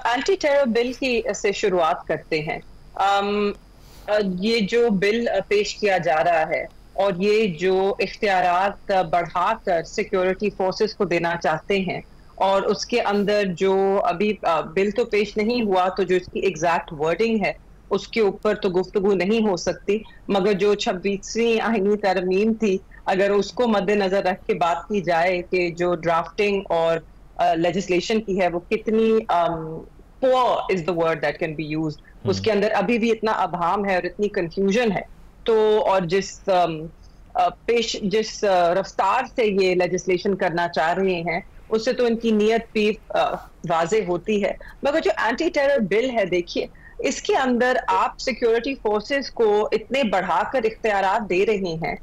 Anti terror bill की से शुरुआत करते हैं। ये जो बिल पेश किया जा रहा है और ये जो इख्तियारात बढ़ाकर सिक्योरिटी फोर्सेस को देना चाहते हैं, और उसके अंदर जो अभी बिल तो पेश नहीं हुआ, तो जो इसकी एग्जैक्ट वर्डिंग है उसके ऊपर तो गुफ्तगू नहीं हो सकती, मगर जो 26वीं आईनी तरमीम थी, अगर उसको मद्देनजर रख के बात की जाए कि जो ड्राफ्टिंग और लेजिस्लेशन की है वो कितनी poor is the word that can be used, उसके अंदर अभी भी इतना अभाम है और इतनी कंफ्यूजन है। तो और जिस रफ्तार से ये लेजिस्लेशन करना चाह रहे हैं उससे तो इनकी नीयत भी वाज़ेह होती है। मगर जो एंटी टेरर बिल है, देखिए इसके अंदर आप सिक्योरिटी फोर्सेस को इतने बढ़ाकर इख्तियारात दे रहे हैं।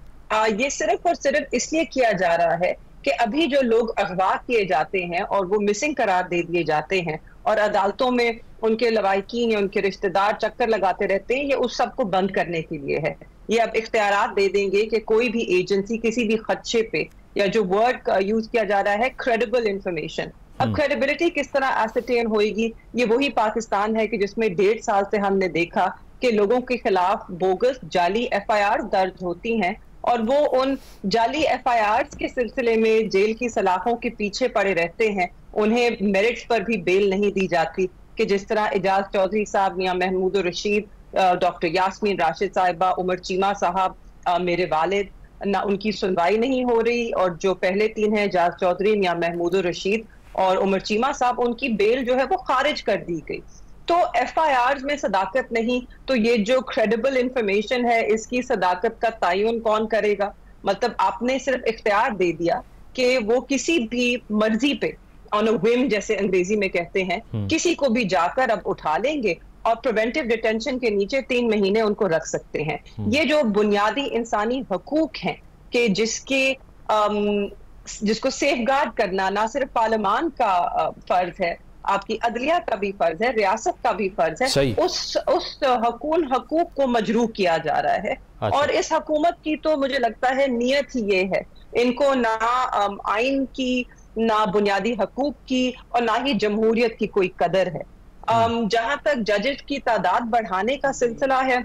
ये सिर्फ और सिर्फ इसलिए किया जा रहा है कि अभी जो लोग अगवा किए जाते हैं और वो मिसिंग करार दे दिए जाते हैं और अदालतों में उनके लवाहिकीन या उनके रिश्तेदार चक्कर लगाते रहते हैं, ये उस सब को बंद करने के लिए है। ये अब इख्तियारात दे देंगे कि कोई भी एजेंसी किसी भी खदशे पे, या जो वर्ड यूज किया जा रहा है क्रेडिबल इंफॉर्मेशन, अब क्रेडिबिलिटी किस तरह एसेटेन होएगी? ये वही पाकिस्तान है कि जिसमें 1.5 साल से हमने देखा कि लोगों के खिलाफ बोगस जाली FIR दर्ज होती हैं और वो उन जाली FIRs के सिलसिले में जेल की सलाखों के पीछे पड़े रहते हैं, उन्हें मेरिट्स पर भी बेल नहीं दी जाती। कि जिस तरह एजाज चौधरी साहब, मियां महमूद रशीद, डॉक्टर यास्मीन राशिद साहिबा, उमर चीमा साहब, मेरे वालिद, ना उनकी सुनवाई नहीं हो रही, और जो पहले 3 हैं एजाज चौधरी, मियां महमूद रशीद और उमर चीमा साहब, उनकी बेल जो है वो खारिज कर दी गई। तो FIRs में सदाकत नहीं, तो ये जो क्रेडिबल इंफॉर्मेशन है इसकी सदाकत का तयन कौन करेगा? मतलब आपने सिर्फ इख्तियार दे दिया कि वो किसी भी मर्जी पे ऑन अ whim जैसे अंग्रेजी में कहते हैं, किसी को भी जाकर अब उठा लेंगे और प्रिवेंटिव डिटेंशन के नीचे 3 महीने उनको रख सकते हैं। ये जो बुनियादी इंसानी हकूक हैं कि जिसको सेफगार्ड करना ना सिर्फ पार्लियामान का फर्ज है, आपकी अदलिया का भी फर्ज है, रियासत का भी फर्ज है, उस हकूक को मजरूह किया जा रहा है। अच्छा। और इस हुकूमत की तो मुझे लगता है नीयत ही ये है, इनको ना आइन की, ना बुनियादी हकूक की और ना ही जमहूरियत की कोई कदर है। जहां तक जजेस की तादाद बढ़ाने का सिलसिला है,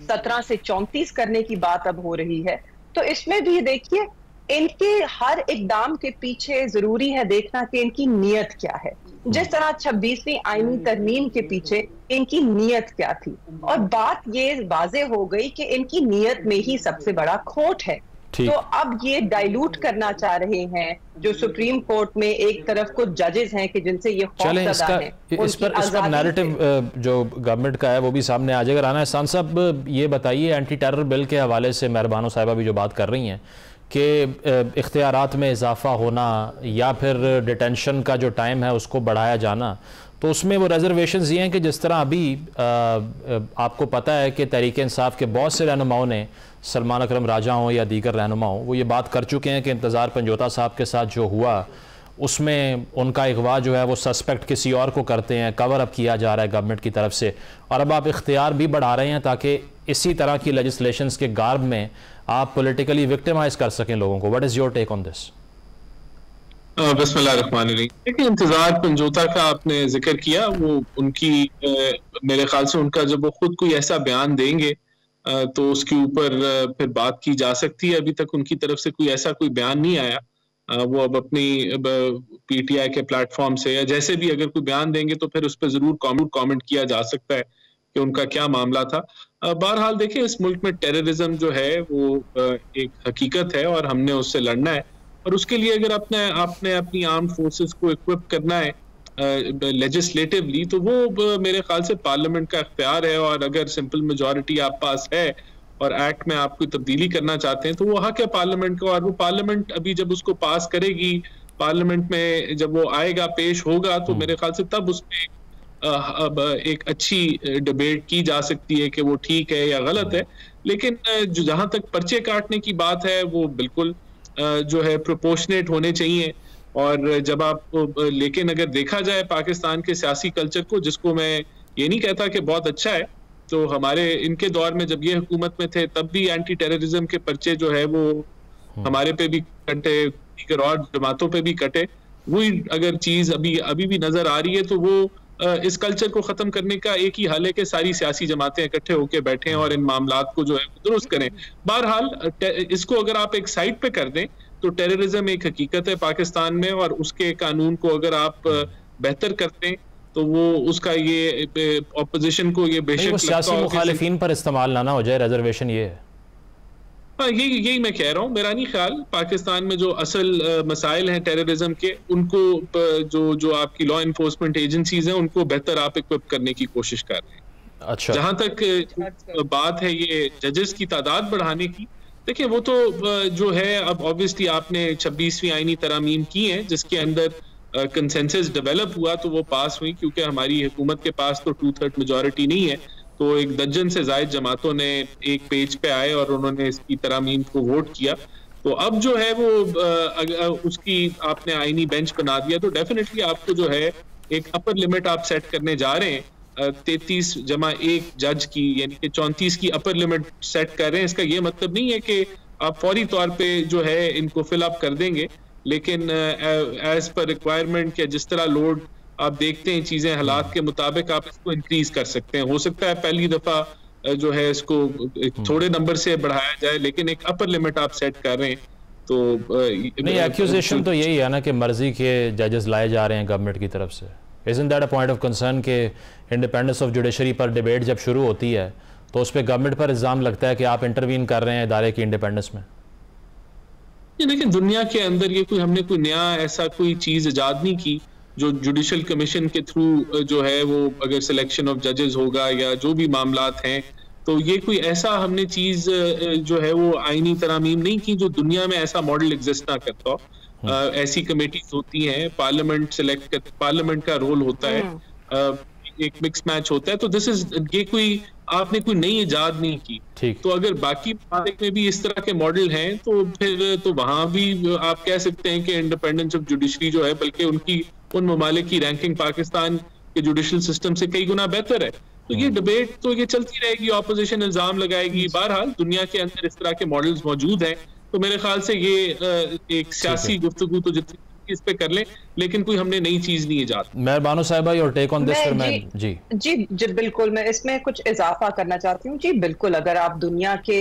17 से 34 करने की बात अब हो रही है, तो इसमें भी देखिए इनके हर इकदाम के पीछे जरूरी है देखना कि इनकी नीयत क्या है। जिस तरह 26वीं आईनी तरमीम के पीछे इनकी नीयत क्या थी, और बात ये वाज़ेह हो गई कि इनकी नीयत में ही सबसे बड़ा खोट है। तो अब ये डाइल्यूट करना चाह रहे हैं, जो सुप्रीम कोर्ट में एक तरफ कुछ जजेस हैं कि जिनसे ये खौफजदा हैं, इस पर नैरेटिव जो गवर्नमेंट का है वो भी सामने आ जाएगा। राना एहसान साहब, ये बताइए एंटी टेरर बिल के हवाले से मेहरबानो साहिबा भी जो बात कर रही हैं कि इख्तियारात में इजाफा होना या फिर डिटेंशन का जो टाइम है उसको बढ़ाया जाना, तो उसमें वो रिजर्वेशंस ये हैं कि जिस तरह अभी आपको पता है कि तहरीक इंसाफ के बहुत से रहनुमाओं ने, सलमान अकरम राजा हों या दीगर रहनुमा हों, वो ये बात कर चुके हैं कि इंतज़ार पंजोता साहब के साथ जो हुआ उसमें उनका अगवा जो है वो सस्पेक्ट किसी और को करते हैं, कवर अप किया जा रहा है गवर्नमेंट की तरफ से, और अब आप इख्तियार भी बढ़ा रहे हैं ताकि इसी तरह की लेजिस्लेशंस के गार्ब में आप पॉलिटिकली विक्टिमाइज कर सकें लोगों को। What is your take on this? बिस्मिल्लाहिर्रहमानिर्रहीम। देखिए, इंतजार पंजोता का आपने जिक्र किया, वो उनकी मेरे ख्याल से उनका जब वो खुद कोई ऐसा बयान देंगे तो उसके ऊपर फिर बात की जा सकती है। अभी तक उनकी तरफ से कोई ऐसा कोई बयान नहीं आया। वो अब अपनी PTI के प्लेटफॉर्म से या जैसे भी अगर कोई बयान देंगे तो फिर उस पर जरूर कमेंट किया जा सकता है कि उनका क्या मामला था। बहरहाल देखिए, इस मुल्क में टेररिज्म जो है वो एक हकीकत है और हमने उससे लड़ना है, और उसके लिए अगर आपने अपनी आर्म्ड फोर्सेस को इक्विप करना है लेजिस्लेटिवली, तो वो मेरे ख्याल से पार्लियामेंट का इख्तियार है, और अगर सिंपल मेजॉरिटी आप पास है और एक्ट में आप कोई तब्दीली करना चाहते हैं तो वो हक है पार्लियामेंट का, और वो पार्लियामेंट अभी जब उसको पास करेगी, पार्लियामेंट में जब वो आएगा, पेश होगा, तो मेरे ख्याल से तब उसमें अब एक अच्छी डिबेट की जा सकती है कि वो ठीक है या गलत है। लेकिन जो जहां तक पर्चे काटने की बात है वो बिल्कुल जो है प्रोपोर्शनेट होने चाहिए। और जब आप लेकिन अगर देखा जाए पाकिस्तान के सियासी कल्चर को, जिसको मैं ये नहीं कहता कि बहुत अच्छा है, तो हमारे इनके दौर में जब ये हुकूमत में थे तब भी एंटी टेररिज्म के पर्चे जो है वो हमारे पे भी कटे, दीगर और जमातों पे भी कटे। वही अगर चीज अभी भी नजर आ रही है तो वो इस कल्चर को खत्म करने का एक ही हल है कि सारी सियासी जमातें इकट्ठे होकर बैठें और इन मामलात को जो है दुरुस्त करें। बहरहाल इसको अगर आप एक साइड पे कर दें तो टेररिज्म एक हकीकत है पाकिस्तान में, और उसके कानून को अगर आप बेहतर करते हैं तो वो उसका ये ऑपोजिशन को ये बेशक सियासी मुखालिफिन पर इस्तेमाल ना हो जाए, रिजर्वेशन ये है। हाँ, यही मैं कह रहा हूँ। मेरा नहीं ख्याल पाकिस्तान में जो असल मसाइल हैं टेररिज्म के, उनको जो आपकी लॉ इन्फोर्समेंट एजेंसीज हैं उनको बेहतर आप इक्विप करने की कोशिश कर रहे हैं। अच्छा, जहां तक बात है ये जजेस की तादाद बढ़ाने की, देखिए वो तो जो है अब ऑब्वियसली आपने 26वीं आईनी तरामीम की हैं जिसके अंदर कंसेंसस डेवलप हुआ तो वो पास हुई, क्योंकि हमारी हुकूमत के पास तो 2/3 मेजॉरिटी नहीं है, तो एक दर्जन से जायद जमातों ने एक पेज पे आए और उन्होंने इसकी तरामीम को वोट किया। तो अब जो है वो उसकी आपने आईनी बेंच बना दिया तो डेफिनेटली आपको जो है एक अपर लिमिट आप सेट करने जा रहे हैं 33+1 जज की, यानी कि 34 की अपर लिमिट सेट कर रहे हैं। इसका ये मतलब नहीं है कि आप फौरी तौर पे जो है इनको फिल अप कर देंगे, लेकिन एज पर रिक्वायरमेंट के जिस तरह लोड आप देखते हैं चीजें हालात के मुताबिक आप इसको इंक्रीज कर सकते हैं। हो सकता है पहली दफा जो है इसको थोड़े नंबर से बढ़ाया जाए, लेकिन एक अपर लिमिट आप सेट कर रहे हैं तो नहीं, एक्यूजेशन तो यही है ना कि मर्जी के जजेस लाए जा रहे हैं गवर्नमेंट की तरफ से। Isn't that a point of concern कि इंडिपेंडेंस ऑफ जुडिशरी पर डिबेट जब शुरू होती है तो उस पर गवर्नमेंट पर इल्ज़ाम लगता है कि आप इंटरवीन कर रहे हैं इदारे की इंडिपेंडेंस में? लेकिन दुनिया के अंदर ये हमने कोई नया ऐसा कोई चीज इजाद नहीं की जो जुडिशल कमीशन के थ्रू जो है वो अगर सिलेक्शन ऑफ जजेस होगा या जो भी मामलात हैं, तो ये कोई ऐसा हमने चीज जो है वो आईनी तरामीम नहीं की जो दुनिया में ऐसा मॉडल एग्जिस्ट ना करता हो। ऐसी कमेटीज होती हैं, पार्लियामेंट का रोल होता है, एक मिक्स मैच होता है, तो ये कोई आपने कोई नई इजाद नहीं की। तो अगर बाकी ममालिक में भी इस तरह के मॉडल हैं तो फिर तो वहां भी आप कह सकते हैं कि इंडिपेंडेंस ऑफ जुडिशरी जो है बल्कि उन ममालिक की रैंकिंग पाकिस्तान के जुडिशल सिस्टम से कई गुना बेहतर है। तो ये डिबेट तो ये चलती रहेगी, ऑपोजिशन इल्जाम लगाएगी। बहरहाल दुनिया के अंदर इस तरह के मॉडल्स मौजूद हैं, तो मेरे ख्याल से ये एक सियासी गुफ्तगू तो जितनी इस पे कर ले, लेकिन कोई हमने नई चीज नहीं इजाद। मेहरबानो साहिबा, योर टेक ऑन दिस? जी बिल्कुल, मैं इसमें कुछ इजाफा करना चाहती हूँ। जी बिल्कुल, अगर आप दुनिया के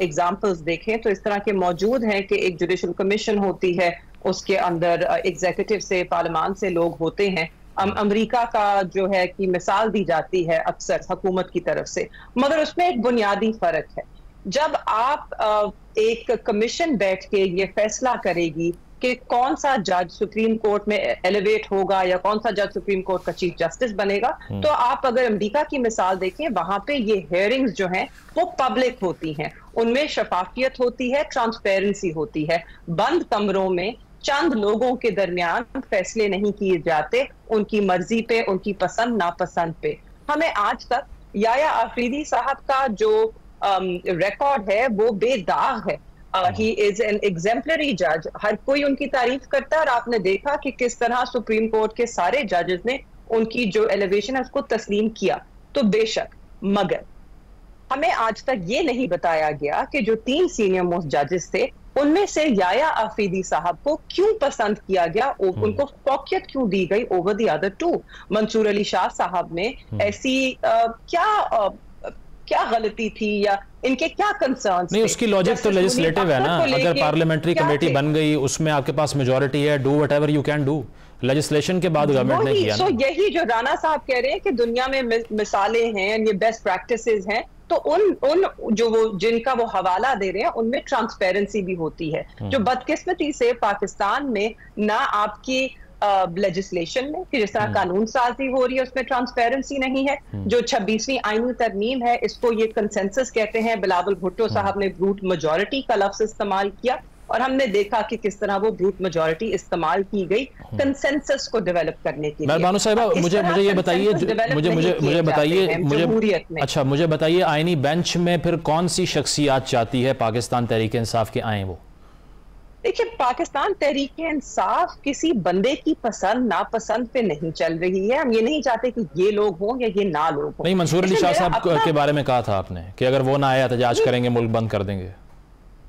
एग्जाम्पल्स देखें तो इस तरह के मौजूद हैं कि एक जुडिशल कमीशन होती है, उसके अंदर एग्जीक्यूटिव से पार्लियामान से लोग होते हैं। अमेरिका का जो है कि मिसाल दी जाती है अक्सर हुकूमत की तरफ से, मगर उसमें एक बुनियादी फर्क है। जब आप एक कमीशन बैठ के ये फैसला करेगी कि कौन सा जज सुप्रीम कोर्ट में एलिवेट होगा या कौन सा जज सुप्रीम कोर्ट का चीफ जस्टिस बनेगा, तो आप अगर अमेरिका की मिसाल देखें, वहां पे ये हेयरिंग्स जो हैं वो पब्लिक होती हैं, उनमें शफाफियत होती है, ट्रांसपेरेंसी होती है। बंद कमरों में चंद लोगों के दरमियान फैसले नहीं किए जाते उनकी मर्जी पे, उनकी पसंद नापसंद पे। हमें आज तक याया आफरीदी साहब का जो रिकॉर्ड है वो बेदाग है। ही इज एन एग्जेम्पलरी जज, हर कोई उनकी तारीफ करता है, और आपने देखा कि किस तरह सुप्रीम कोर्ट के सारे जजेस ने उनकी जो एलिवेशन है उसको तस्लीम किया। तो बेशक, मगर हमें आज तक ये नहीं बताया गया कि जो 3 सीनियर मोस्ट जजेस थे उनमें से याया आफरीदी साहब को क्यों पसंद किया गया, उनको फौकियत क्यों दी गई over the other 2। Mansoor Ali Shah साहब में ऐसी क्या गलती थी या इनके क्या कंसर्न्स नहीं, उसकी लॉजिक तो लेजिस्लेटिव है ना। अगर पार्लियामेंट्री कमेटी बन गई, उसमें आपके पास मेजॉरिटी है, do whatever you can do. Legislation के बाद गवर्नमेंट ने किया ना। यही जो राना साहब कह रहे हैं कि दुनिया में मिसालें हैं, ये बेस्ट प्रैक्टिसेस हैं, तो उन जो वो जिनका वो हवाला दे रहे हैं उनमें ट्रांसपेरेंसी भी होती है। जो बदकिस्मती से पाकिस्तान में ना आपकी लेजिस्लेशन में कि जिस तरह कानून साजी हो रही है उसमें ट्रांसपेरेंसी नहीं है। जो 26वीं आईनी तरमीम है इसको ये कंसेंसस कहते हैं। बिलावल भुट्टो साहब ने ब्रूट मेजॉरिटी का लफ्ज इस्तेमाल किया और हमने देखा कि किस तरह वो ब्रूट मेजॉरिटी इस्तेमाल की गई कंसेंसस को डेवलप करने के लिए। मेहरबानो साहिबा, मुझे ये बताइए, मुझे बताइए आईनी बेंच में फिर कौन सी शख्सियत चाहती है पाकिस्तान तहरीक इंसाफ के आए? वो देखिए, पाकिस्तान तहरीक इंसाफ किसी बंदे की पसंद नापसंद पे नहीं चल रही है। हम ये नहीं चाहते कि ये लोग हों या ये ना लोग हों। नहीं, मंसूर अली शाह साहब के बारे में कहा था आपने कि अगर वो ना आया एहतजाज करेंगे, मुल्क बंद कर देंगे।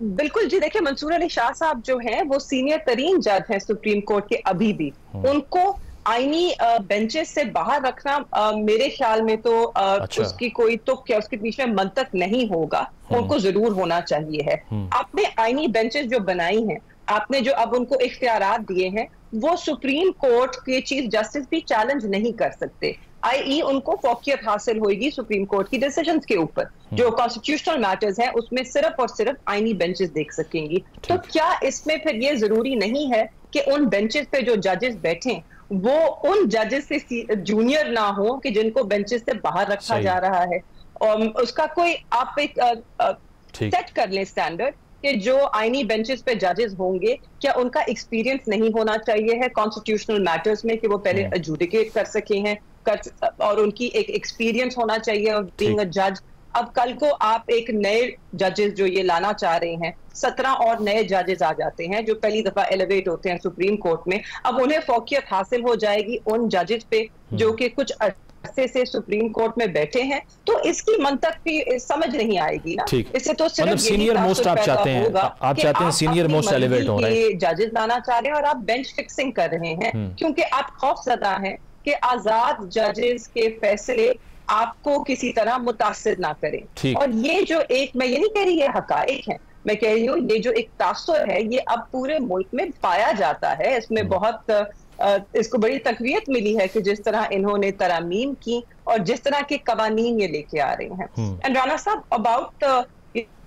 बिल्कुल जी, देखिए मंसूर अली शाह साहब जो हैं वो सीनियर तरीन जज हैं सुप्रीम कोर्ट के अभी भी। उनको आईनी बेंचेस से बाहर रखना मेरे ख्याल में तो अच्छा। उसकी कोई तो क्या उसके पीछे मंतक नहीं होगा, उनको जरूर होना चाहिए है। आपने आईनी बेंचेस जो बनाई हैं, आपने जो अब उनको इख्तियारात दिए हैं, वो सुप्रीम कोर्ट के चीफ जस्टिस भी चैलेंज नहीं कर सकते, आई उनको फौकियत हासिल होगी सुप्रीम कोर्ट की डिसीजंस के ऊपर। जो कॉन्स्टिट्यूशनल मैटर्स हैं उसमें सिर्फ और सिर्फ आईनी बेंचेस देख सकेंगी। तो क्या इसमें फिर ये जरूरी नहीं है कि उन बेंचेस पे जो जजेस बैठे वो उन जजेस से जूनियर ना हो कि जिनको बेंचेस से बाहर रखा जा रहा है? और उसका कोई आप एक सेट कर ले स्टैंडर्ड कि जो आईनी बेंचेस पे जजेस होंगे, क्या उनका एक्सपीरियंस नहीं होना चाहिए है कॉन्स्टिट्यूशनल मैटर्स में कि वो पहले एडजुडिकेट कर सके हैं, और उनकी एक एक्सपीरियंस होना चाहिए ऑफ बीइंग अ जज। अब कल को आप एक नए जजेस जो ये लाना चाह रहे हैं, 17 और नए जजेस आ जाते हैं जो पहली दफा एलिवेट होते हैं सुप्रीम कोर्ट में, अब उन्हें फौकियत हासिल हो जाएगी उन जजेस पे जो कि कुछ अरसे से सुप्रीम कोर्ट में बैठे हैं, तो इसकी मंतक भी समझ नहीं आएगी ना। इससे तो सिर्फ मतलब सीनियर मोस्ट आप चाहते हैं, आप चाहते हैं सीनियर मोस्ट एलिवेट हो रहे हैं, जजेस लाना चाह रहे हैं और आप बेंच फिक्सिंग कर रहे हैं क्योंकि आप खौफजदा हैं कि आजाद जजेस के फैसले आपको किसी तरह मुतासिर ना करें। और ये जो एक, मैं ये नहीं कह रही ये हकाइक है, मैं कह रही हूँ ये जो एक तासुर है ये अब पूरे मुल्क में पाया जाता है। इसमें बहुत इसको बड़ी तकवीयत मिली है कि जिस तरह इन्होंने तरामीम की और जिस तरह के कवानीन ये लेके आ रहे हैं। एंड राना साहब, अबाउट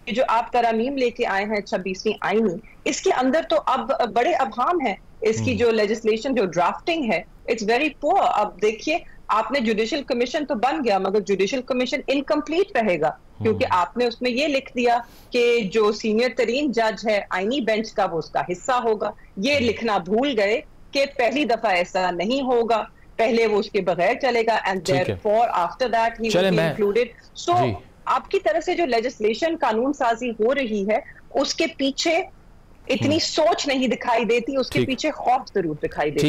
जो आप तरामीम लेके आए हैं 26वीं आईनी, इसके अंदर तो अब बड़े अबहाम है। इसकी जो लेजिस्लेशन जो ड्राफ्टिंग है इट्स वेरी पुअर। अब देखिए, आपने जुडिशियल कमीशन तो बन गया मगर जुडिशियल कमीशन इनकम्प्लीट रहेगा क्योंकि आपने उसमें ये लिख दिया कि जो सीनियर तरीन जज है आईनी बेंच का वो उसका हिस्सा होगा। ये लिखना भूल गए कि पहली दफा ऐसा नहीं होगा, पहले वो उसके बगैर चलेगा and therefore after that he will be included. So आपकी तरफ से जो लेजिस्लेशन कानून साजी हो रही है उसके पीछे इतनी सोच नहीं दिखाई देती, उसके पीछे खौफ जरूर दिखाई देती।